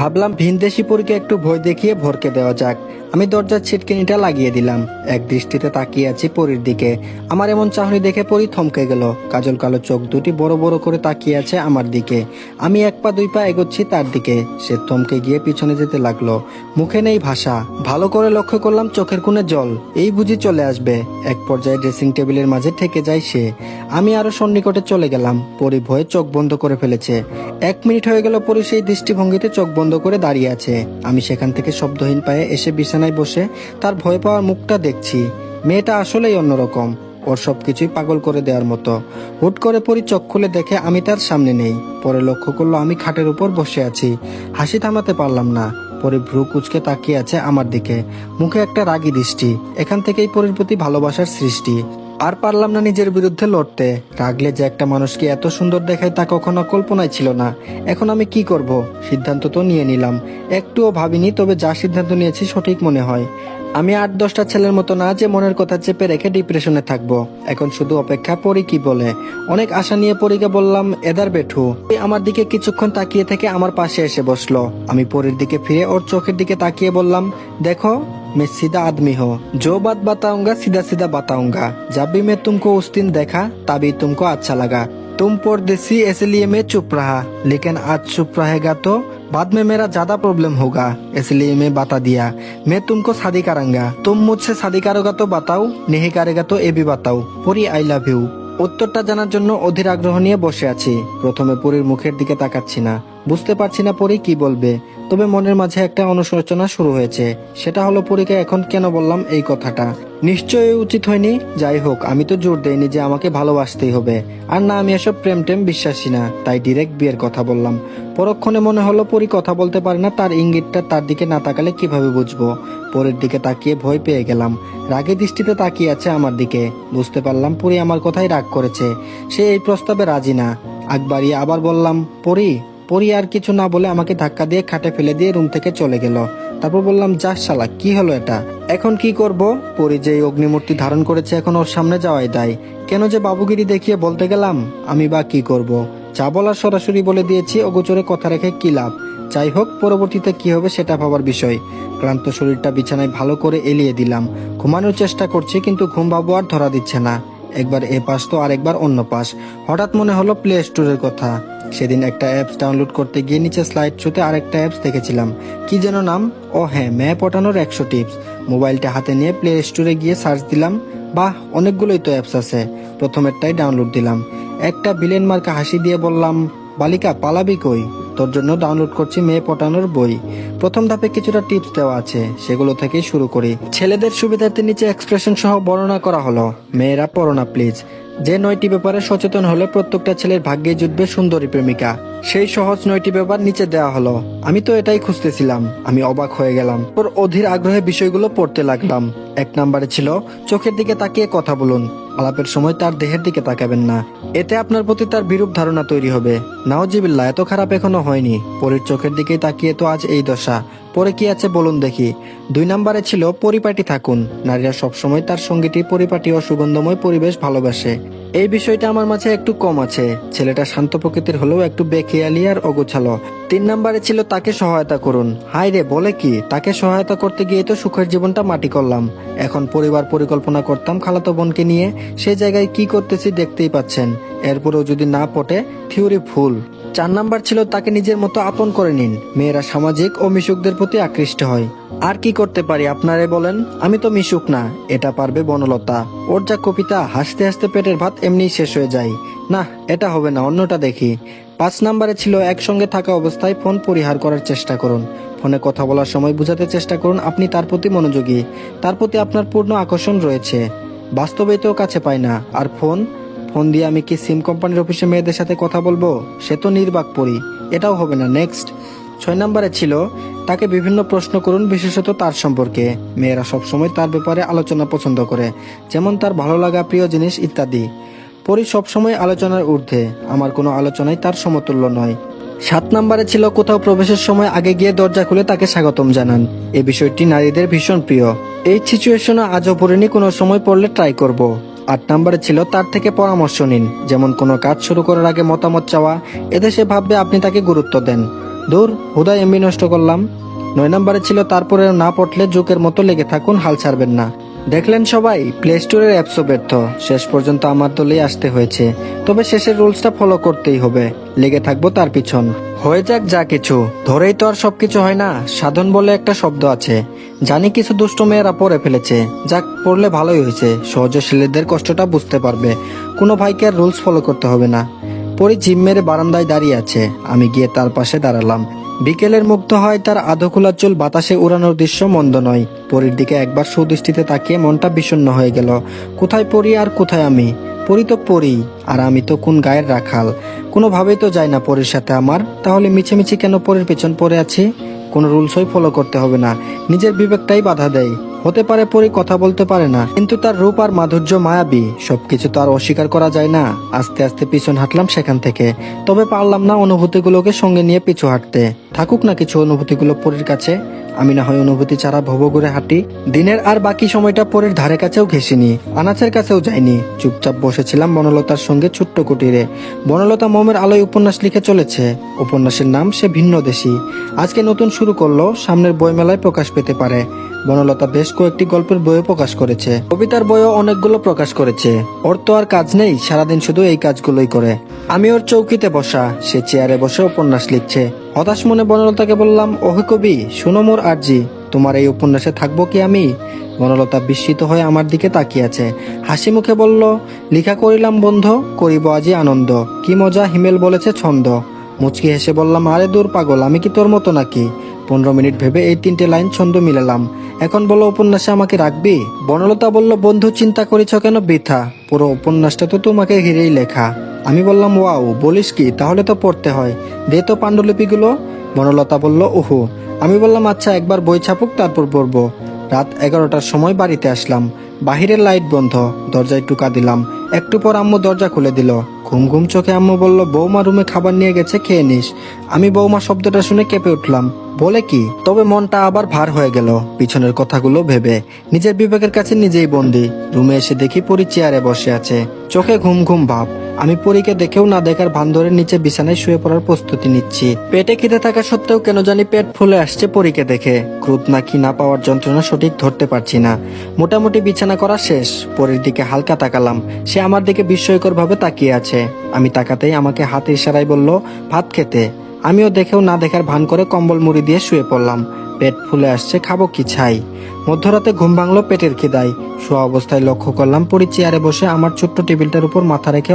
ভাবলাম ভিনদেশি পরীকে একটু ভয় দেখিয়ে ভরকে দেওয়া যাক। আমি দরজার ছিটকিনিটা লাগিয়ে দিলাম। এক দৃষ্টিতে তাকিয়ে আছি পরীর দিকে। আমার এমন চাহনি দেখে পরী থমকে গেল। কাজল কালো চোখ দুটি বড় বড় করে তাকিয়ে আছে আমার দিকে। আমি এক পা দুই পা এগোচ্ছি তার দিকে। সে থমকে গিয়ে পিছনে যেতে লাগলো। মুখে নেই ভাষা। ভালো করে লক্ষ্য করলাম চোখের কোণে জল। এই বুঝি চলে আসবে। এক পর্যায়ে ড্রেসিং টেবিলের মাঝে ঠেকে যায় সে। আমি আরো সন্নিকটে চলে গেলাম। পরী ভয়ে চোখ বন্ধ করে ফেলেছে। 1 মিনিট হয়ে গেল পরী সেই দৃষ্টিভঙ্গিতে চোখ বন্ধ করে দাঁড়িয়ে আছে। আমি সেখান থেকে শব্দহীন পায়ে এসে বিছানায় বসে তার ভয় পাওয়ার মুখটা দেখছি। মেয়েটা আসলেই অন্যরকম। ওর সবকিছুই পাগল করে দেওয়ার মতো। হুট করে পরী চোখ খুলে দেখে আমি তার সামনে নেই। পরে লক্ষ্য করলো আমি খাটের উপর বসে আছি। হাসি থামাতে পারলাম না। পরে ভ্রু কুচকে তাকিয়ে আছে আমার দিকে। মুখে একটা রাগী দৃষ্টি। এখান থেকেই পরীর প্রতি ভালোবাসার সৃষ্টি। আর পারলাম না নিজের বিরুদ্ধে লড়তে। রাগলে যে একটা মানুষকে এত সুন্দর দেখায় তা কখনো কল্পনায় ছিল না। এখন আমি কি করব? সিদ্ধান্ত তো নিয়ে নিলাম। একটুও ভাবিনি, তবে যা সিদ্ধান্ত নিয়েছি সঠিক মনে হয়। আমি 8-10টা ছেলের মতো না যে মনের কথা চেপে রেখে ডিপ্রেশনে থাকবো। এখন শুধু অপেক্ষা পরী কি বলে। অনেক আশা নিয়ে পরীকে বললাম এদার বেঠু। আমার দিকে কিছুক্ষণ তাকিয়ে থেকে আমার পাশে এসে বসলো। আমি পরীর দিকে ফিরে ওর চোখের দিকে তাকিয়ে বললাম, দেখো मैं सीधा आदमी हो, जो बात बताऊंगा सीधा सीधा बताऊंगा। जब भी मैं तुमको उस दिन देखा तभी तुमको अच्छा लगा। तुम परदेसी इसलिए मैं चुप रहा, लेकिन आज चुप रहेगा तो बाद में मेरा ज्यादा प्रॉब्लम होगा, इसलिए मैं बता दिया मैं तुमको शादी करूंगा। तुम मुझसे शादी करोगा तो बताओ, नहीं करेगा तो ये भी बताओ। पूरी आई लव यू। উত্তরটা জানার জন্য অধীর আগ্রহ নিয়ে বসে আছি। প্রথমে পরীর মুখের দিকে তাকাচ্ছি না। বুঝতে পারছি না পরী কি বলবে। তবে মনের মাঝে একটা অনুশোচনা শুরু হয়েছে। সেটা হলো পরীকে এখন কেন বললাম এই কথাটা। নিশ্চয়ই উচিত হয়নি। যাই হোক, আমি তো জোর দেইনি যে আমাকে ভালোবাসতেই হবে। আর না, আমি এসব প্রেম টেম বিশ্বাসী না। তাই ডিরেক্ট বিয়ের কথা বললাম। পরক্ষণে মনে হলো পরী কথা বলতে পারে না। তার ইঙ্গিতটা তার দিকে না তাকালে কিভাবে বুঝবো? পরীর দিকে তাকিয়ে ভয় পেয়ে গেলাম। রাগে দৃষ্টিতে তাকিয়ে আছে আমার দিকে। বুঝতে পারলাম পরী আমার কথাই রাগ করেছে। সে এই প্রস্তাবে রাজি না। আগ বাড়িয়ে আবার বললাম, পরী। পরী আর কিছু না বলে আমাকে ধাক্কা দিয়ে খাটে ফেলে দিয়ে রুম থেকে চলে গেল। তারপর বললাম, যা শালা, কি হলো এটা? এখন কি করব? পরী যে অগ্নিমূর্তি ধারণ করেছে এখন ওর সামনে যাওয়াই দায়। কেন যে বাবুগিরি দেখিয়ে বলতে গেলাম? আমি বা কি করব? যা বলার সরাসরি বলে দিয়েছি, অগোচরে কথা রেখে কি লাভ? যাই হোক, পরবর্তীতে কি হবে সেটা ভাবার বিষয়। ক্লান্ত শরীরটা বিছানায় ভালো করে এলিয়ে দিলাম। ঘুমানোর চেষ্টা করছি, কিন্তু ঘুম বাবু আর ধরা দিচ্ছে না। একবার এ পাশ তো আরেকবার অন্য পাশ। হঠাৎ মনে হলো প্লে স্টোরের কথা। সেদিন একটা অ্যাপস ডাউনলোড করতে গিয়ে নিচে স্লাইড শোতে আরেকটা অ্যাপস দেখেছিলাম। কি যেন নাম? ও হ্যাঁ, মেয়ে পটানোর 100 টিপস। মোবাইলটা হাতে নিয়ে প্লে স্টোরে গিয়ে সার্চ দিলাম। বাহ, অনেকগুলোই তো অ্যাপস আছে। প্রথমেরটাই ডাউনলোড দিলাম। একটা ভিলেন মার্কা হাসি দিয়ে বললাম, বালিকা পালাবি কই? তোর জন্য ডাউনলোড করছি মেয়ে পটানোর বই। প্রথম ধাপে কিছুটা টিপস দেওয়া আছে, সেগুলো থেকেই শুরু করি। ছেলেদের সুবিধার্থে নিচে এক্সপ্রেশন সহ বর্ণনা করা হলো। মেয়েরা পড়ো না প্লিজ। যে 9টি ব্যাপারে সচেতন হলে প্রত্যেকটা ছেলের ভাগ্যে জুটবে সুন্দরী প্রেমিকা, সেই সহজ 9টি ব্যাপার নিচে দেওয়া হলো। আমি তো এটাই খুঁজতেছিলাম। আমি অবাক হয়ে গেলাম। ওর অধীর আগ্রহে বিষয়গুলো পড়তে লাগলাম। 1 নম্বরে ছিল, চোখের দিকে তাকিয়ে কথা বলুন। আলাপের সময় তার দেহের দিকে তাকাবেন না। এতে আপনার প্রতি তার বিরূপ ধারণা তৈরি হবে। নাওজিবিল্লাহ, এত খারাপ এখনো হয়নি। পরীর চোখের দিকেই তাকিয়ে তো আজ এই দশা। পরে কি আছে বলুন দেখি। 2 নম্বরে ছিল, পরিপাটি থাকুন। নারীরা সবসময় তার সঙ্গীটি পরিপাটি ও সুগন্ধময় পরিবেশ ভালোবাসে। এই বিষয়টা আমার মাঝে একটু কম আছে। ছেলেটা শান্ত প্রকৃতির হলেও একটু বেখেয়ালি আর অগোছালো। 3 নম্বরে ছিল, তাকে সহায়তা করুন। হাই রে, বলে কি? তাকে সহায়তা করতে গিয়ে তো সুখের জীবনটা মাটি করলাম। এখন পরিবার পরিকল্পনা করতাম খালাতো বোনকে নিয়ে। সেই জায়গায় কি করতেছি দেখতেই পাচ্ছেন। এরপরেও যদি না পটে, থিওরি ভুল। 4 নাম্বার ছিল, তাকে নিজের মতো আপন করে নিন। মেয়েরা সামাজিক ও মিশুকদের প্রতি আকৃষ্ট হয়। আর কি করতে পারি আপনারে বলেন? আমি তো মিশুক না। এটা পারবে বনলতা। ওর যা কবিতা, হাসতে হাসতে পেটের ভাত এমনিই শেষ হয়ে যায়। না, এটা হবে না, অন্যটা দেখি। 5 নাম্বারে ছিল, একসঙ্গে থাকা অবস্থায় ফোন পরিহার করার চেষ্টা করুন। ফোনে কথা বলার সময় বুঝাতে চেষ্টা করুন আপনি তার প্রতি মনোযোগী, তার প্রতি আপনার পূর্ণ আকর্ষণ রয়েছে। বাস্তবে তো কাছে পায় না। আর ফোন দিয়ে আমি কি সিম কোম্পানির অফিসে মেয়েদের সাথে কথা বলবো? সে তো নির্বাক পড়ি। এটাও হবে না। নেক্সট। 6 নম্বরে ছিল, তাকে বিভিন্ন প্রশ্ন করুন, বিশেষত তার সম্পর্কে। মেয়েরা সবসময় তার ব্যাপারে আলোচনা পছন্দ করে, যেমন তার ভালো লাগা, প্রিয় জিনিস ইত্যাদি। পরি সবসময় আলোচনার ঊর্ধ্বে। আমার কোনো আলোচনাই তার সমতুল্য নয়। 7 নম্বরে ছিল, কোথাও প্রবেশের সময় আগে গিয়ে দরজা খুলে তাকে স্বাগতম জানান। এই বিষয়টি নারীদের ভীষণ প্রিয়। এই সিচুয়েশনে আজও পড়িনি, কোনো সময় পড়লে ট্রাই করব। 8 নম্বরে ছিল, তার থেকে পরামর্শ নিন, যেমন কোনো কাজ শুরু করার আগে মতামত চাওয়া। এতে সে ভাববে আপনি তাকে গুরুত্ব দেন। দূর, হুদায় এমবি নষ্ট করলাম। 9 নম্বরে ছিল তারপরে না পড়লে জোকের মতো লেগে থাকুন, হাল ছাড়বেন না। দেখলেন সবাই, প্লে স্টোরের অ্যাপসও ব্যর্থ। শেষ পর্যন্ত আমার দলেই আসতে হয়েছে। তবে শেষের রুলসটা ফলো করতেই হবে, লেগে থাকবো তার পিছন। হয়ে যাক যা কিছু, ধরেই তো আর সবকিছু হয় না। সাধন বলে একটা শব্দ আছে। জানি কিছু দুষ্ট মেয়েরা পড়ে ফেলেছে, যাক পড়লে ভালোই হয়েছে, সহজশীলীদের কষ্টটা বুঝতে পারবে। কোনো ভাইকে আর রুলস ফলো করতে হবে না। পরি জিম মেরে বারান্দায় দাঁড়িয়ে আছে, আমি গিয়ে তার পাশে দাঁড়ালাম। বিকেলের মুগ্ধ হয় তার আধো খোলা চুল বাতাসে উড়ানোর দৃশ্য মন্দ নয়। পরীর দিকে একবার সুদৃষ্টিতে তাকিয়ে মনটা বিষণ্ণ হয়ে গেল। কোথায় পরি আর কোথায় আমি? পরি তো পরি, আর আমি তো কোন গায়ের রাখাল। কোনোভাবেই তো যায় না পরির সাথে আমার। তাহলে মিছেমিছি কেন পরির পেছন পড়ে আছি? কোনো রুলসই ফলো করতে হবে না, নিজের বিবেকটাই বাধা দেয়। হতে পারে পরি কথা বলতে পারে না, কিন্তু তার রূপ আর মাধুর্য মায়াবী, সবকিছু তো আর অস্বীকার করা যায় না। আস্তে আস্তে পিছন হাঁটলাম সেখান থেকে, তবে পারলাম না অনুভূতিগুলোকে সঙ্গে নিয়ে পিছু হাঁটতে। থাকুক না কিছু অনুভূতিগুলো পরির কাছে, আমি না হয় অনুভূতি ছাড়া ভব ঘুরে হাঁটি। দিনের আর বাকি সময়টা পরের ধারে কাছেও ঘেসিনি, আনাচের কাছেও যাইনি। চুপচাপ বসেছিলাম বনলতার সঙ্গে ছোট্ট কুটিরে। বনলতা মোমের আলোয় উপন্যাস লিখে চলেছে। উপন্যাসের নাম সে ভিন্ন দেশি। আজকে নতুন শুরু করলো, সামনের বইমেলায় প্রকাশ পেতে পারে। বনলতা বেশ কয়েকটি গল্পের বইও প্রকাশ করেছে, কবিতার বইও অনেকগুলো প্রকাশ করেছে। ওর তো আর কাজ নেই, সারাদিন শুধু এই কাজগুলোই করে। আমি ওর চৌকিতে বসা, সে চেয়ারে বসে উপন্যাস লিখছে। হতাশ মনে বনলতাকে বললাম, ওহে কবি, শুনো মোর আরজি, তোমার এই উপন্যাসে থাকবো কি আমি? বনলতা বিস্মিত হয়ে আমার দিকে তাকিয়ে আছে, হাসি মুখে বলল, লিখা করিলাম বন্ধ, করিব আজি আনন্দ, কি মজা হিমেল বলেছে ছন্দ। মুচকি হেসে বললাম, আরে দূর পাগল, আমি কি তোর মতো নাকি? 15 মিনিট ভেবে এই 3টে লাইন ছন্দ মিলালাম। এখন বলো, উপন্যাসে আমাকে রাখবি? বনলতা বলল, বন্ধু চিন্তা করেছ কেন বৃথা, পুরো উপন্যাসটা তো তোমাকে ঘিরেই লেখা। আমি বললাম, ওয়াও, বলিস কি? তাহলে তো পড়তে হয়, দে তো পাণ্ডুলিপিগুলো। বনলতা বলল, ওহো। আমি বললাম, আচ্ছা একবার বই ছাপুক, তারপর পড়বো। রাত 11টার সময় বাড়িতে আসলাম। বাহিরের লাইট বন্ধ, দরজায় টোকা দিলাম। একটু পর আম্মু দরজা খুলে দিল। ঘুম ঘুম চোখে আম্মু বলল, বৌমা রুমে খাবার নিয়ে গেছে, খেয়ে নিস। আমি বৌমা শব্দটা শুনে কেঁপে উঠলাম। বলে কি? তবে মনটা আবার ভার হয়ে গেল পিছনের কথাগুলো ভেবে। নিজের বিবেকের কাছে নিজেই বন্দি। রুমে এসে দেখি পরি চেয়ারে বসে আছে, চোখে ঘুম ঘুম ভাব। আমি পরীকে দেখেও না দেখার ভান ধরে নিচে বিছানায় শুয়ে পড়ার প্রস্তুতি নিচ্ছি। পেটে খিদে থাকা সত্ত্বেও কেন জানি পেট ফুলে আসছে পরীকে দেখে। ক্রোধ নাকি না পাওয়ার যন্ত্রণা সঠিক ধরতে পারছি না। মোটামুটি বিছানা করা শেষ। পরীর দিকে হালকা তাকালাম, সে আমার দিকে বিস্ময়কর ভাবে তাকিয়ে আছে। আমি তাকাতেই আমাকে হাতে ইশারায় বলল, ভাত খেতে। আমিও দেখেও না দেখার ভান করে কম্বল মুড়ি দিয়ে শুয়ে পড়লাম। পেট ফুলে আসছে, খাবো কি ছাই। মধ্যরাতে ঘুম ভাঙলো পেটের খিদায়। শোয়া অবস্থায় লক্ষ্য করলাম পরি চেয়ারে বসে আমার ছোট্ট টেবিলটার উপর মাথা রেখে